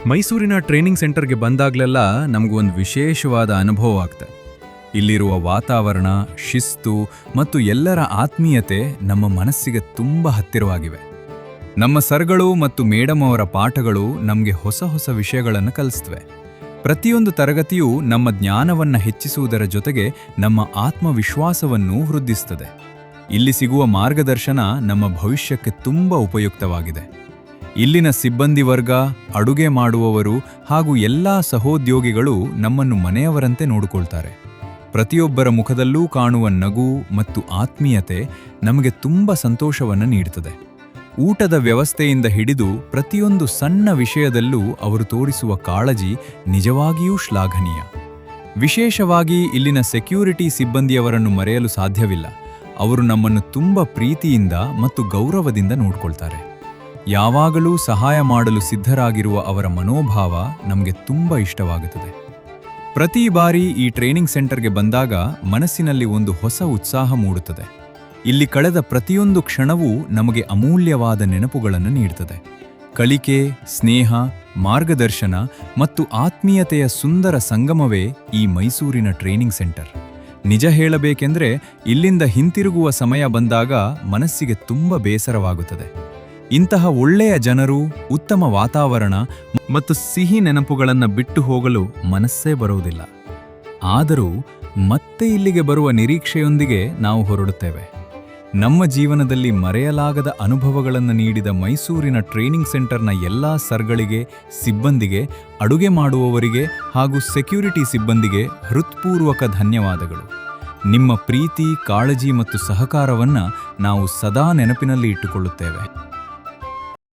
ಮೈಸೂರಿನ ಟ್ರೈನಿಂಗ್ ಸೆಂಟರ್ಗೆ ಬಂದಾಗ್ಲೆಲ್ಲ ನಮಗೊಂದು ವಿಶೇಷವಾದ ಅನುಭವ ಆಗ್ತದೆ. ಇಲ್ಲಿರುವ ವಾತಾವರಣ, ಶಿಸ್ತು ಮತ್ತು ಎಲ್ಲರ ಆತ್ಮೀಯತೆ ನಮ್ಮ ಮನಸ್ಸಿಗೆ ತುಂಬ ಹತ್ತಿರವಾಗಿವೆ. ನಮ್ಮ ಸರ್ಗಳು ಮತ್ತು ಮೇಡಮ್ ಅವರ ಪಾಠಗಳು ನಮಗೆ ಹೊಸ ಹೊಸ ವಿಷಯಗಳನ್ನು ಕಲಿಸ್ತವೆ. ಪ್ರತಿಯೊಂದು ತರಗತಿಯೂ ನಮ್ಮ ಜ್ಞಾನವನ್ನು ಹೆಚ್ಚಿಸುವುದರ ಜೊತೆಗೆ ನಮ್ಮ ಆತ್ಮವಿಶ್ವಾಸವನ್ನೂ ವೃದ್ಧಿಸುತ್ತದೆ. ಇಲ್ಲಿ ಸಿಗುವ ಮಾರ್ಗದರ್ಶನ ನಮ್ಮ ಭವಿಷ್ಯಕ್ಕೆ ತುಂಬ ಉಪಯುಕ್ತವಾಗಿದೆ. ಇಲ್ಲಿನ ಸಿಬ್ಬಂದಿ ವರ್ಗ, ಅಡುಗೆ ಮಾಡುವವರು ಹಾಗೂ ಎಲ್ಲಾ ಸಹೋದ್ಯೋಗಿಗಳು ನಮ್ಮನ್ನು ಮನೆಯವರಂತೆ ನೋಡಿಕೊಳ್ತಾರೆ. ಪ್ರತಿಯೊಬ್ಬರ ಮುಖದಲ್ಲೂ ಕಾಣುವ ನಗು ಮತ್ತು ಆತ್ಮೀಯತೆ ನಮಗೆ ತುಂಬ ಸಂತೋಷವನ್ನು ನೀಡುತ್ತದೆ. ಊಟದ ವ್ಯವಸ್ಥೆಯಿಂದ ಹಿಡಿದು ಪ್ರತಿಯೊಂದು ಸಣ್ಣ ವಿಷಯದಲ್ಲೂ ಅವರು ತೋರಿಸುವ ಕಾಳಜಿ ನಿಜವಾಗಿಯೂ ಶ್ಲಾಘನೀಯ. ವಿಶೇಷವಾಗಿ ಇಲ್ಲಿನ ಸೆಕ್ಯೂರಿಟಿ ಸಿಬ್ಬಂದಿಯವರನ್ನು ಮರೆಯಲು ಸಾಧ್ಯವಿಲ್ಲ. ಅವರು ನಮ್ಮನ್ನು ತುಂಬ ಪ್ರೀತಿಯಿಂದ ಮತ್ತು ಗೌರವದಿಂದ ನೋಡಿಕೊಳ್ತಾರೆ. ಯಾವಾಗಲೂ ಸಹಾಯ ಮಾಡಲು ಸಿದ್ಧರಾಗಿರುವ ಅವರ ಮನೋಭಾವ ನಮಗೆ ತುಂಬ ಇಷ್ಟವಾಗುತ್ತದೆ. ಪ್ರತಿ ಬಾರಿ ಈ ಟ್ರೈನಿಂಗ್ ಸೆಂಟರ್ಗೆ ಬಂದಾಗ ಮನಸ್ಸಿನಲ್ಲಿ ಒಂದು ಹೊಸ ಉತ್ಸಾಹ ಮೂಡುತ್ತದೆ. ಇಲ್ಲಿ ಕಳೆದ ಪ್ರತಿಯೊಂದು ಕ್ಷಣವೂ ನಮಗೆ ಅಮೂಲ್ಯವಾದ ನೆನಪುಗಳನ್ನು ನೀಡುತ್ತದೆ. ಕಲಿಕೆ, ಸ್ನೇಹ, ಮಾರ್ಗದರ್ಶನ ಮತ್ತು ಆತ್ಮೀಯತೆಯ ಸುಂದರ ಸಂಗಮವೇ ಈ ಮೈಸೂರಿನ ಟ್ರೈನಿಂಗ್ ಸೆಂಟರ್. ನಿಜ ಹೇಳಬೇಕೆಂದರೆ ಇಲ್ಲಿಂದ ಹಿಂತಿರುಗುವ ಸಮಯ ಬಂದಾಗ ಮನಸ್ಸಿಗೆ ತುಂಬ ಬೇಸರವಾಗುತ್ತದೆ. ಇಂತಹ ಒಳ್ಳೆಯ ಜನರು, ಉತ್ತಮ ವಾತಾವರಣ ಮತ್ತು ಸಿಹಿ ನೆನಪುಗಳನ್ನು ಬಿಟ್ಟು ಹೋಗಲು ಮನಸ್ಸೇ ಬರುವುದಿಲ್ಲ. ಆದರೂ ಮತ್ತೆ ಇಲ್ಲಿಗೆ ಬರುವ ನಿರೀಕ್ಷೆಯೊಂದಿಗೆ ನಾವು ಹೊರಡುತ್ತೇವೆ. ನಮ್ಮ ಜೀವನದಲ್ಲಿ ಮರೆಯಲಾಗದ ಅನುಭವಗಳನ್ನು ನೀಡಿದ ಮೈಸೂರಿನ ಟ್ರೈನಿಂಗ್ ಸೆಂಟರ್ನ ಎಲ್ಲಾ ಸರ್ಗಳಿಗೆ, ಸಿಬ್ಬಂದಿಗೆ, ಅಡುಗೆ ಮಾಡುವವರಿಗೆ ಹಾಗೂ ಸೆಕ್ಯೂರಿಟಿ ಸಿಬ್ಬಂದಿಗೆ ಹೃತ್ಪೂರ್ವಕ ಧನ್ಯವಾದಗಳು. ನಿಮ್ಮ ಪ್ರೀತಿ, ಕಾಳಜಿ ಮತ್ತು ಸಹಕಾರವನ್ನು ನಾವು ಸದಾ ನೆನಪಿನಲ್ಲಿ ಇಟ್ಟುಕೊಳ್ಳುತ್ತೇವೆ.